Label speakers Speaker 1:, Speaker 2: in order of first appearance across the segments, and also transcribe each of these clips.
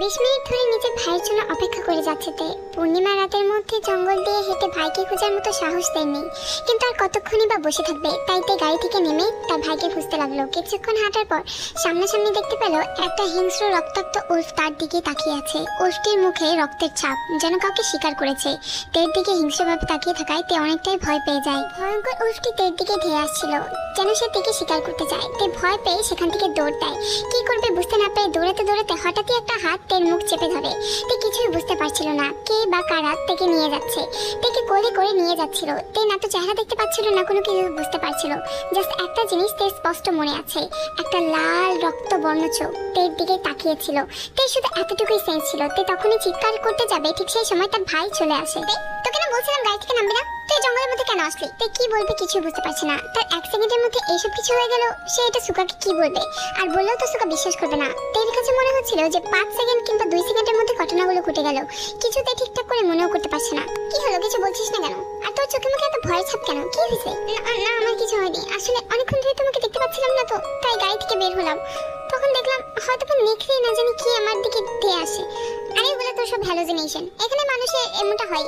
Speaker 1: 20 minute ধরে নিজের ভাইয়ের জন্য অপেক্ষা করে যাচ্ছে তে। পূর্ণিমা রাতের মধ্যে জঙ্গল দিয়ে হেঁটে ভাইকে খোঁজার মতো সাহস দেয়নি, কিন্তু আর কতক্ষণই বা বসে থাকবে। তাই তে গাড়ি থেকে নেমে তার ভাইকে খুঁজতে লাগলো। কিছুক্ষণ হাঁটার পর সামনাসামনি দেখতে পেল একটা হিংস্র রক্তাক্ত উল্ফ তার দিকে তাকিয়ে আছে। উল্ফটির মুখে রক্তের ছাপ, যেন কাউকে শিকার করেছে। তের দিকে হিংস্রভাবে তাকিয়ে থাকায় তে অনেকটাই ভয় পেয়ে যায়। ভয়ঙ্কর উল্ফটি তের দিকে ধেয়ে আসছিল, যেন সে তেকে শিকার করতে চায়। তে ভয় পেয়ে সেখান থেকে দৌড় দেয়। কি করবে বুঝতে না পেরে দৌড়াতে দৌড়াতে হঠাৎই একটা হাত তের মুখ চেপে ধরে। তে কিছুই বুঝতে পারছিল না কে বা কারা তেকে নিয়ে যাচ্ছে, তেকে কোলে করে নিয়ে যাচ্ছিল। তে না তো চেহারা দেখতে পাচ্ছিল না কোনো কিছু বুঝতে পারছিল। জাস্ট একটা জিনিস তের স্পষ্ট মনে আছে, একটা লাল রক্তবর্ণ চোখ তের দিকে তাকিয়েছিল। তের শুধু এতটুকুই সেন্স ছিল। তে তখনই চিৎকার করতে যাবে, ঠিক সেই সময় তার ভাই চলে আসে। তোকে না বলছিলাম গাড়ি থেকে নামবি না, তুই জঙ্গলের মধ্যে কেন আসলি? তে কি বলবে কিছু বুঝতে পারছে না। তার 1 সেকেন্ডের মধ্যে এইসব কিছু হয়ে গেল। সে এটা সুকাকে কি বলবে, আর বললেও তো সুকা বিশ্বাস করবে না। তের কাছে মনে হচ্ছিল যে 5 সেকেন্ড কিংবা 2 সেকেন্ডের মধ্যে ঘটনাগুলো ঘটে গেল। কিছুতে ঠিকঠাক করে মনেও করতে পারছে না। কি হলো, কিছু বলছিস না কেন? আর তোর চোখে মুখে এত ভয়ের ছাপ কেন? কি হয়েছে? না আমার কিছু হয়নি, আসলে অনেকক্ষণ ধরে তোমাকে দেখতে পাচ্ছিলাম না তো, তাই গাড়ি থেকে বের হলাম। তখন দেখলাম হয়তো বা নেকড়ে না জানি কি আমার দিকে ধেয়ে আসে। আরে এগুলো তো সব হ্যালোজিনেশন, এখানে মানুষের এমনটা হয়,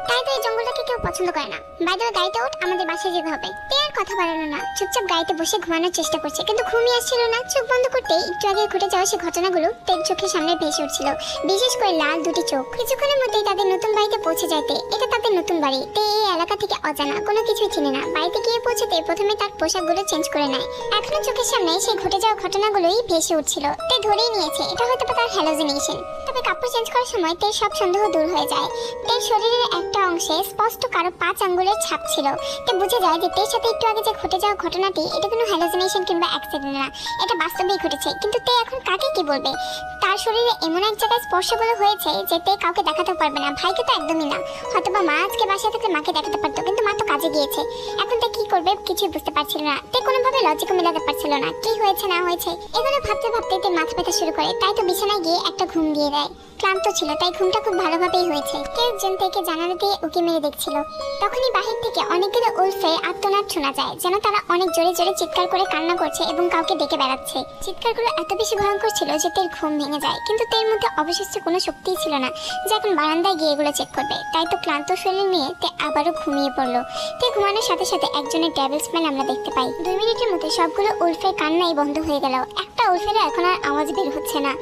Speaker 1: তাই তো এই জঙ্গলটাকে কেউ পছন্দ করে না। বাইরে গাড়িতে ওঠ, আমাদের বাসায় যেতে হবে। তে আর কথা বাড়ানো না, চুপচাপ গাড়িতে বসে ঘুমানোর চেষ্টা করছে, কিন্তু ঘুমিয়ে আসছিল না। চোখ বন্ধ করতে একটু আগে ঘটে যাওয়া সে ঘটনাগুলো তের চোখের সামনে ভেসে উঠছিল, বিশেষ করে লাল দুটি চোখ। কিছুক্ষণের মধ্যেই তাদের নতুন বাড়িতে পৌঁছে যাইতে। এটা তাদের নতুন বাড়ি। তে এই এলাকা থেকে অজানা, কোনো কিছুই চিনে না। বাড়িতে গিয়ে পৌঁছতে প্রথমে তার পোশাকগুলো চেঞ্জ করে নেয়। এখনো চোখের সামনে সেই ঘটে যাওয়া ঘটনাগুলোই ভেসে উঠছিল। তে ধরেই নিয়েছে এটা হয়তো তার হ্যালোজিনেশন। তবে কাপড় চেঞ্জ করার সময় তের সব সন্দেহ দূর হয়ে যায়। তের শরীরের একটা অংশে স্পষ্ট কারো 5 আঙ্গুলের ছাপ ছিল। তে বুঝে যায় যে তের সাথে একটু আগে যে ঘটে যাওয়া ঘটনাটি এটা কোনো হ্যালোজিনেশন কিংবা অ্যাক্সিডেন্ট না, এটা বাস্তবেই ঘটেছে। কিন্তু তে এখন কাকে কি বলবে? তার শরীরে এমন এক জায়গায় স্পর্শগুলো হয়েছে যে তে কাউকে দেখাতে পারবে না। ভাইকে তো একদমই না। হয়তোবা মা আজকে বাসায় থাকলে মাকে দেখাতে পারতো, কিন্তু মা তো কাজে গিয়েছে। এখন তে কি করবে কিছুই বুঝতে পারছিল না। তে কোনোভাবে লজিকও মেলাতে পারছিল না, কি হয়েছে না হয়েছে এগুলো ভাবতে ভাবতে তে মাথা ব্যথা শুরু করে। তাই তো বিছানায় গিয়ে একটা ঘুম দিয়ে দেয়। ক্লান্ত ছিল তাই ঘুমটা খুব ভালোভাবেই হয়েছে। কেউ একজন থেকে জানালা দিয়ে উকি মেরে দেখছিল। তখনই বাহির থেকে অনেকগুলো উল্ফের আর্তনাদ শোনা যায়, যেন তারা অনেক জোরে জোরে চিৎকার করে কান্না করছে এবং কাউকে ডেকে বেড়াচ্ছে। চিৎকারগুলো এত বেশি ভয়ঙ্কর ছিল যে তের ঘুম ভেঙে যায়, কিন্তু তের মধ্যে অবশিষ্ট কোনো শক্তিই ছিল না যে এখন বারান্দায় গিয়ে এগুলো চেক করবে। তাই তো ক্লান্ত শরীর নিয়ে তে আবারও ঘুমিয়ে পড়লো। তে ঘুমানোর সাথে সাথে একজনের ডেভিল স্মেল আমরা দেখতে পাই। 2 মিনিটের মধ্যে সবগুলো উল্ফের কান্নাই বন্ধ হয়ে গেল। একটা উল্ফেরও এখন আর আওয়াজ বের হচ্ছে না।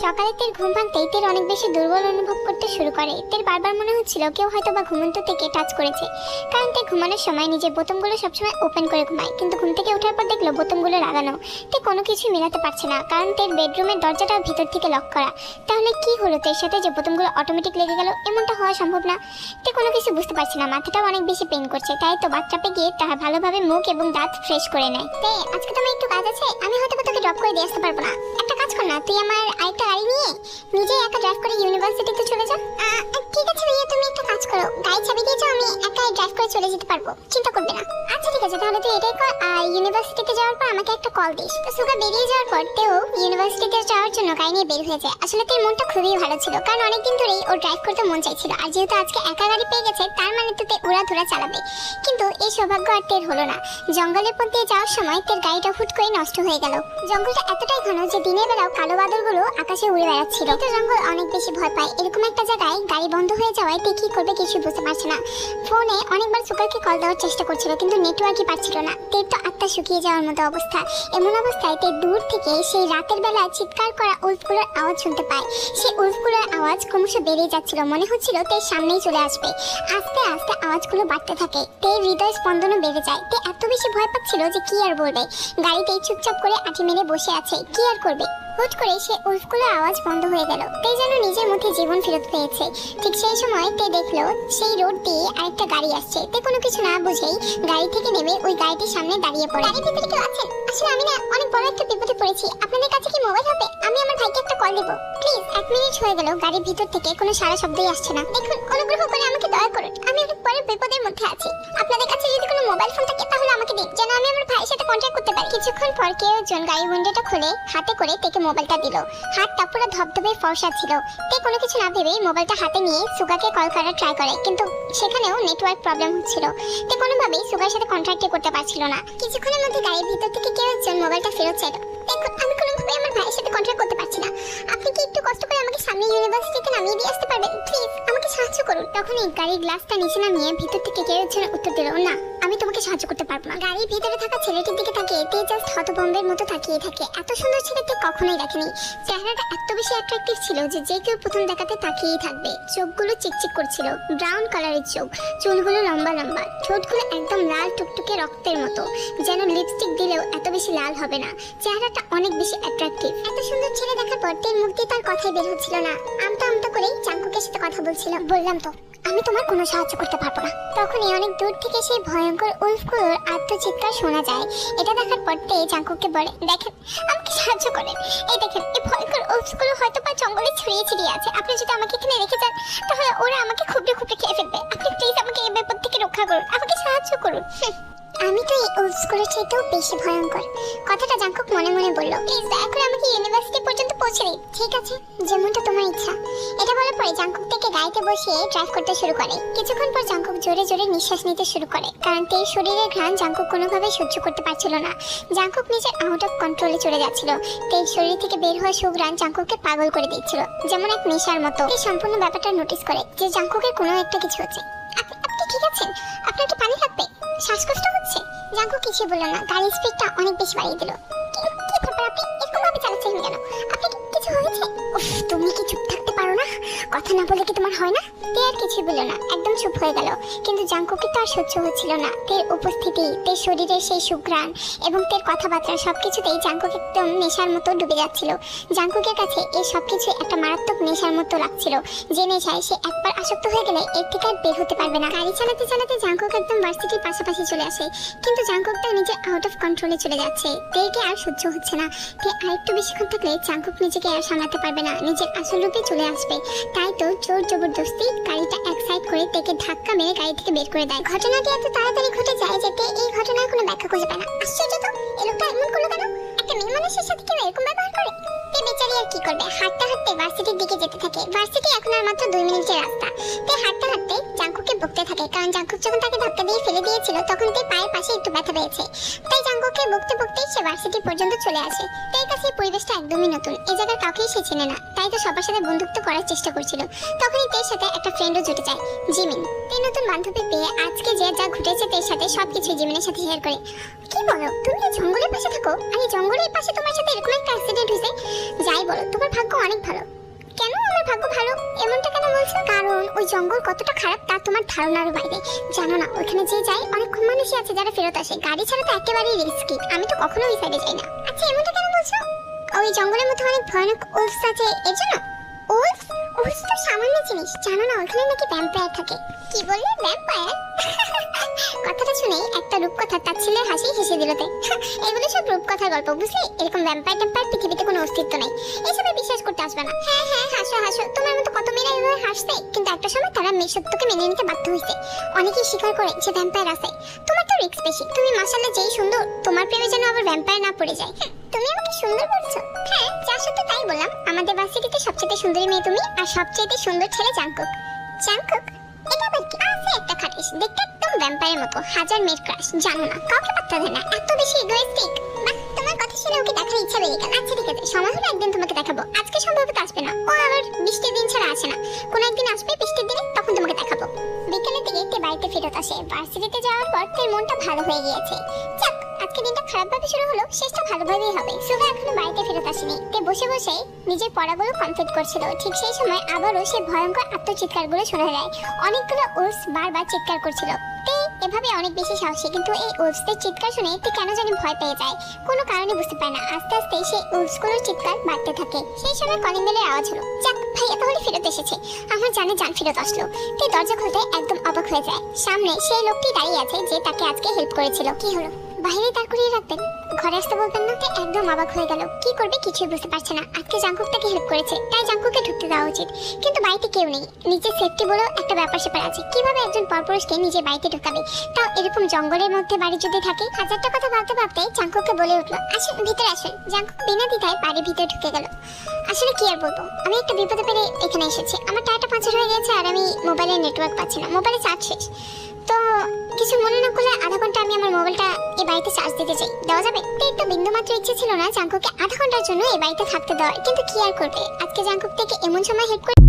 Speaker 1: সকালে তের ঘুম ভাঙতেই তের অনেক বেশি দুর্বল অনুভব করতে শুরু করে। তের বারবার মনে হচ্ছিল কেউ হয়তো বা ঘুমন্ত থেকে টাচ করেছে, কারণ তে ঘুমানোর সময় নিজের বোতামগুলো সবসময় ওপেন করে ঘুমায়। কিন্তু ঘুম থেকে ওঠার পর দেখলো বোতামগুলো লাগানো। তে কোনো কিছু মেলাতে পারছে না, কারণ তের বেডরুমের দরজাটাও ভিতর থেকে লক করা। তাহলে কি হলো তের সাথে যে বোতামগুলো অটোমেটিক লেগে গেল? এমনটা হওয়া সম্ভব না। তে কোনো কিছু বুঝতে পারছে না, মাথাটাও অনেক বেশি পেইন করছে। তাই তো বাথটাবে গিয়ে তার ভালোভাবে মুখ এবং দাঁত ফ্রেশ করে নেয়। তে আজকে তোমার একটু কাজ আছে, আমি হয়তো তোকে ড্রপ করে দিয়ে আসতে পারবো না। একটা কাজ কর না, তুই আমার আরেকটা গাড়ি নিয়ে নিজে একা ড্রাইভ করে ইউনিভার্সিটিতে চলে যা। ঠিক আছে ভাইয়া, তুমি একটা কাজ করো, গাড়ি চাবি দিয়ে যাও, আমি একা ড্রাইভ করে চলে যেতে পারবো, চিন্তা করবে না। আচ্ছা ঠিক আছে, তাহলে তুই এটাই কর। আর ইউনিভার্সিটিতে যাওয়ার পর আমাকে একটা কল দিস। তো সুগা বেরিয়ে যাওয়ার পর তেও ইউনিভার্সিটিতে যাওয়ার জন্য গাড়ি নিয়ে বের হয়ে যায়। আসলে তের মনটা খুবই ভালো ছিল, কারণ অনেকদিন ধরেই ওর ড্রাইভ করতে মন চাইছিল। আর যেহেতু আজকে একা গাড়ি পেয়ে গেছে, তার মানে তো তে উড়াধুরা চালাবে। কিন্তু এই সৌভাগ্য আর তের হলো না। জঙ্গলের পথ দিয়ে যাওয়ার সময় তের গাড়িটা হুট করে নষ্ট হয়ে গেল। জঙ্গলটা এতটাই ঘন যে দিনের বেলাও কালো বাদলগুলো আকাশে উড়ে বেড়াচ্ছিল। তো জঙ্গল অনেক বেশি ভয় পায়। এরকম একটা জায়গায় গাড়ি বন্ধ হয়ে যাওয়ায় তে কি করবে কিছু বুঝতে পারছে না। ফোনে অনেকবার সুকারকে কল দেওয়ার চেষ্টা করছিল, কিন্তু নেটওয়ার্কই পাচ্ছিল না। তের তো আত্মা শুকিয়ে যাওয়ার মতো অবস্থা। এমন অবস্থায় তে দূর থেকে সেই রাতের বেলা চিৎকার করা উল্ফগুলোর আওয়াজ শুনতে পায়। সেই উল্ফগুলোর আওয়াজ ক্রমশ বেড়ে যাচ্ছিল, মনে হচ্ছিল তের সামনেই চলে আসবে। আস্তে আস্তে আওয়াজগুলো বাড়তে থাকে। তের হৃদয় স্পন্দনও বেড়ে যায়। তে এত বেশি ভয় পাচ্ছিল যে কি আর বলবে। গাড়িতেই চুপচাপ করে আঁটি মেরে বসে আছে, কি আর করবে। হুট করে সে উল্ফগুলোর আওয়াজ বন্ধ হয়ে গেল। তে যেন নিজের মধ্যে জীবন ফেরত পেয়েছে। ঠিক সেই সময় তে দেখলো সেই রোড দিয়ে আরেকটা গাড়ি আসছে। তে কোনো কিছু না বুঝেই গাড়ি থেকে নেমে ওই গাড়িটির সামনে দাঁড়িয়ে পড়ে। গাড়ির ভিতরে কেউ আছেন? আসলে আমি না অনেক বড় একটা বিপদে পড়েছি, আপনাদের কাছে কি মোবাইল হবে? আমি আমার ভাইকে একটা কল দেবো প্লিজ। 1 মিনিট হয়ে গেল গাড়ির ভিতর থেকে কোনো সারা শব্দই আসছে না। দেখুন, অনুগ্রহ করে আমাকে দয়া করুন, আমি অনেক বড় বিপদের মধ্যে আছি। আপনাদের কাছে যদি কোনো মোবাইল ফোন থাকে তাহলে আমাকে দিন, যেন আমি আমার ভাইয়ের সাথে কন্ট্যাক্ট করতে পারি। কিছুক্ষণ পর কেউ একজন গাড়ির উইন্ডোটা খুলে হাতে করে তেকে মোবাইলটা দিল। হাতটা পুরো ধবধবে ফর্সা ছিল। তে কোনো কিছু না ভেবেই মোবাইলটা হাতে নিয়ে সুগাকে কল করার ট্রাই করে, কিন্তু সেখানেও নেটওয়ার্ক প্রবলেম হচ্ছিল। তে কোনোভাবেই সুগার সাথে কন্ট্যাক্ট করতে পারছিল না। কিছুক্ষণের মধ্যে গাড়ির ভিতর থেকে কেউ একজন মোবাইলটা ফেরত চাইল। দেখুন, আমি কোনোভাবেই আমার ভাইয়ের সাথে কন্ট্যাক্ট করতে পারছি না, আপনি কি একটু কষ্ট করে আমাকে তখনই গাড়ির গ্লাসটা নিচে নামিয়ে ভিতর থেকে কেউ যেন উত্তর দিল, না আমি তোমাকে সাহায্য করতে পারবো না। গাড়ির ভিতরে থাকা ছেলেটির দিকে তাকিয়ে তে জাস্ট হতভম্বের মতো তাকিয়ে থাকে। এত সুন্দর ছেলেটি কখনোই দেখেনি। চেহারাটা এত বেশি অ্যাট্রাকটিভ ছিল যে যে কেউ প্রথম দেখাতে তাকিয়েই থাকবে। চোখগুলো চিকচিক করছিল, ব্রাউন কালারের চোখ, চুলগুলো লম্বা লম্বা, ঠোঁটগুলো একদম লাল টুকটুকে রক্তের মতো, যেন লিপস্টিক দিলেও এত বেশি লাল হবে না। চেহারাটা অনেক বেশি অ্যাট্রাকটিভ। এত সুন্দর ছেলে দেখার পর তের মুখ দিয়ে তার কথাই বের হচ্ছিল না। আমতা আমতা করেই জাঙ্কুকের সাথে কথা বলছিল। বললাম তো আমি তোমার কোনো সাহায্য করতে পারবো না। তখনই অনেক দূর থেকে সেই ভয়ঙ্কর উল্ফগুলোর আত্মচিৎকার শোনা যায়। এটা দেখার পর তে জাঙ্কুককে বলে, দেখেন আমাকে সাহায্য করেন। এই দেখেন এই ভয়ঙ্কর উল্ফগুলো হয়তো বা জঙ্গলে ছড়িয়ে ছিড়িয়ে আছে। আপনি যদি আমাকে এখানে রেখে যান তাহলে ওরা আমাকে খুবড়ে খুবড়ে খেয়ে ফেলবে। আপনি প্লিজ আমাকে এই বিপদ থেকে রক্ষা করুন, আমাকে সাহায্য করুন। আমি তো এই উল্ফগুলোর চাইতেও বেশি ভয়ঙ্কর। কথাটা জাঙ্কুক মনে মনে বলল, প্লিজ দয়া করে আমাকে ইউনিভার্সিটি পর্যন্ত পৌঁছে দিন। ঠিক আছে, যেমনটা তোমার ইচ্ছা। এটা বলার পরে জাঙ্কুক থেকে গাড়িতে বসিয়ে ড্রাইভ করতে শুরু করে। কিছুক্ষণ পর জাঙ্কুক জোরে জোরে নিঃশ্বাস নিতে শুরু করে, কারণ তের শরীরের ঘ্রাণ জাঙ্কুক কোনোভাবে সহ্য করতে পারছিল না। জাঙ্কুক নিজের আউট অফ কন্ট্রোলে চলে যাচ্ছিল। তের শরীর থেকে বের হওয়া সুঘ্রাণ জাঙ্কুককে পাগল করে দিচ্ছিল, যেমন এক নেশার মতো। এই সম্পূর্ণ ব্যাপারটা নোটিস করে যে জাঙ্কুকের কোনো একটা কিছু হচ্ছে। আপনি ঠিক আছেন? আপনার কি পানি লাগবে? শ্বাসকষ্ট হচ্ছে? জাঙ্কুক কিছুই বলল না, গাড়ির স্পিডটা অনেক বেশি বাড়িয়ে দিল। কি ব্যাপার, আপনি এরকম ভাবে চালাচ্ছেন কেন? আপনি কিছু হয়েছে? উফ, তুমি কি চুপ থাকতে পারো না? কথা না বলে কি তোমার হয় না? তে আর কিছুই বলল না, একদম চুপ হয়ে গেল। কিন্তু জাঙ্কুকের তো আর সহ্য হচ্ছিল না। তের উপস্থিতি, তের শরীরের সেই সুঘ্রাণ এবং তের কথাবার্তা সবকিছুতেই জাঙ্কুক একদম নেশার মতো ডুবে যাচ্ছিল। জাঙ্কুকের কাছে এই সবকিছু একটা মারাত্মক নেশার মতো লাগছিল, যে নেশায় সে একবার আসক্ত হয়ে গেলে এর থেকে আর বের হতে পারবে না। গাড়ি চালাতে চালাতে জাঙ্কুক একদম ভার্সিটির পাশাপাশি চলে আসে, কিন্তু জাঙ্কুক তার নিজের আউট অফ কন্ট্রোলে চলে যাচ্ছে। তেকে আর সহ্য হচ্ছে না। তে আরেকটু বেশিক্ষণ থাকলে জাঙ্কুক নিজেকে আর সামলাতে পারবে না, নিজের আসল রূপে চলে আসবে। তাই তো জোর জবরদস্তি গাড়িটা এক সাইড করে তেকে ধাক্কা মেরে গাড়ি থেকে বের করে দেয়। ঘটনাটি এত তাড়াতাড়ি ঘটে যায় যে তে এই ঘটনার কোনো ব্যাখ্যা খুঁজে পায় না। আশ্চর্য তো, এই লোকটা এমন করলো কেন? একটা মেয়ে মানুষের সাথে কেউ এরকম ব্যবহার করে? তে বেচারি আর কি করবে, হাঁটতে হাঁটতে ভার্সিটির দিকে যেতে থাকে। ভার্সিটি এখন আর মাত্র 2 মিনিটের রাস্তা। তে হাঁটতে হাঁটতে জাঙ্কুককে বকতে থাকে, কারণ জাঙ্কুক যখন তাকে ধাক্কা দিয়ে ফেলে দিয়েছিল তখন তে পায়ের পাশে একটু ব্যথা পেয়েছে। তাই জাঙ্কুককে বকতে বকতেই সে ভার্সিটি পর্যন্ত চলে আসে। তের কাছে এই পরিবেশটা একদমই নতুন, এই জায়গার কাউকেই সে চেনে না। তাই তো সবার সাথে বন্ধুত্ব করার চেষ্টা করছিল। তখনই তের সাথে একটা ফ্রেন্ডও জুটে যায়, জিমিন। তের নতুন বান্ধবী পেয়ে আজকে যে যা ঘটেছে তের সাথে সবকিছু জিমিনের সাথে শেয়ার করে। কি বলো, তুমি এই জঙ্গলের পাশে থাকো আর এই জঙ্গলের পাশে তোমার সাথে এরকম একটা অ্যাক্সিডেন্ট হয়েছে? যাই বলো, তোমার ভাগ্য অনেক ভালো। কেন আমার ভাগ্য ভালো এমনটা কেন বলছো? কারণ ওই জঙ্গল কতটা খারাপ তা তোমার ধারণার বাইরে। জানো না, ওখানে যে যায় অনেক কম মানুষই আছে যারা ফেরত আসে। গাড়ি ছাড়া তো একেবারেই রিস্কি। আমি তো কখনো ওই সাইডে যাই না। আচ্ছা, এমনটা কেন বলছো? ওই জঙ্গলের মধ্যে অনেক ভয়ানক উলফস আছে এর জন্য। উলফ? উলফ তো সামান্য জিনিস, জানো না ওখানে নাকি ভ্যাম্পায়ার থাকে। কি বললে, ভ্যাম্পায়ার? কথাটা শুনে একটা রূপকথা তার ছেলের হাসি হেসে দিল। এগুলো সব রূপকথার গল্প, বুঝলি? এরকম ভ্যাম্পায়ার ট্যাম্পায়ার পৃথিবীতে কোনো অস্তিত্ব নেই। এসবে বিশ্বাস করতে আসবে না। হ্যাঁ হ্যাঁ, হাসো হাসো, তোমার মতো কত মেয়েরা এভাবে হাসছে, কিন্তু একটা সময় তারা মেয়ে সত্যকে মেনে নিতে বাধ্য হয়েছে। অনেকেই স্বীকার করে যে ভ্যাম্পায়ার আছে। তোমার তো রিস্ক বেশি, তুমি মাশাআল্লাহ যেই সুন্দর, তোমার প্রেমে যেন আবার ভ্যাম্পায়ার না পড়ে যায়। তুমি আমাকে সুন্দর বলছো? হ্যাঁ, যা সত্য তাই বললাম। আমাদের ভার্সিটিতে সবচেয়ে সুন্দরী মেয়ে তুমি, আর সবচেয়ে সুন্দর ছেলে জাঙ্কুক। জাঙ্কুক? এটা আবার কি? আছে একটা খাটিস, দেখতে একদম ভ্যাম্পায়ারের মতো, হাজার মেয়ের ক্রাশ। জানো না, কাউকে পাত্তা দেয় না, এত বেশি ইগোইস্টিক। বাহ, তোমার কথা শুনে ওকে দেখার ইচ্ছা বেড়ে গেল। আচ্ছা ঠিক আছে, সময় হলে একদিন তোমাকে দেখাবো। আজকে সম্ভবত আসবে না, ও আবার বৃষ্টির দিন ছাড়া আসে না। কোন একদিন আসবে বৃষ্টির দিনে, তখন তোমাকে দেখাবো। বিকেলের দিকে তে বাড়িতে ফেরত আসে। ভার্সিটিতে যাওয়ার পর তের মনটা ভালো হয়ে গিয়েছে। যাক, আজকে দিনটা খারাপভাবে শুরু হলো, শেষটা ভালোভাবেই হবে। সুগা এখনো বাড়িতে ফেরত আসেনি। তে বসে বসে নিজের পড়াগুলো কমপ্লিট করছিল। ঠিক সেই সময় আবারও সে ভয়ঙ্কর আত্মচিৎকারগুলো শোনা যায়। অনেকগুলো উলফস বারবার চিৎকার করছিল। তে এভাবে অনেক বেশি সাহসী, কিন্তু এই উলফসদের চিৎকার শুনে তে কেন জানি ভয় পেয়ে যায়। কোনো কারণে বুঝতে পারে না। আস্তে আস্তে সেই উলফসগুলোর চিৎকার বাড়তে থাকে। সেই সময় কলিং বেলের আওয়াজ হলো। যাক, ভাইয়া তাহলে ফেরত এসেছে। আমার জানে জান ফেরত আসলো। তে দরজা খুলতে একদম অবাক হয়ে যায়। সামনে সেই লোকটি দাঁড়িয়ে আছে যে তাকে আজকে হেল্প করেছিল। কি হলো, বাইরে দাঁড় করিয়ে রাখবেন, ঘরে আসতে বলতেন না? একদম অবাক হয়ে গেল। কি করবে কিছুই বুঝতে পারছে না। আজকে জাঙ্কুক তাকে হেল্প করেছে, তাই জাঙ্কুককে ঢুকতে দেওয়া উচিত। কিন্তু বাড়িতে কেউ নেই, নিজের সেফটি বলেও একটা ব্যাপার স্যাপার আছে। কিভাবে একজন পরপুরুষকে নিজের বাড়িতে ঢুকাবে, তাও এরকম জঙ্গলের মধ্যে বাড়ি যদি থাকে? হাজারটা কথা ভাবতে ভাবতে জাঙ্কুককে বলে উঠলো, আসুন ভিতরে আসুন। জাঙ্কুক বিনা দ্বিধায় বাড়ির ভিতরে ঢুকে গেল। আসলে কি আর বলবো, আমি একটা বিপদে পেরে এখানে এসেছি। আমার টায়ারটা পাঞ্চার হয়ে গেছে আর আমি মোবাইলে নেটওয়ার্ক পাচ্ছি না, মোবাইলে চার্জ শেষ। তো কিছু মনে না করলে আধা ঘন্টা আমি আমার মোবাইলটা এই বাড়িতে চার্জ দিতে চাই, দেওয়া যাবে? তো বিন্দুমাত্র ইচ্ছে ছিল না জাঙ্কুককে আধা ঘন্টার জন্য এই বাড়িতে থাকতে দেওয়ার, কিন্তু কি আর করবে, আজকে জাঙ্কুক থেকে এমন সময় হেল্প করে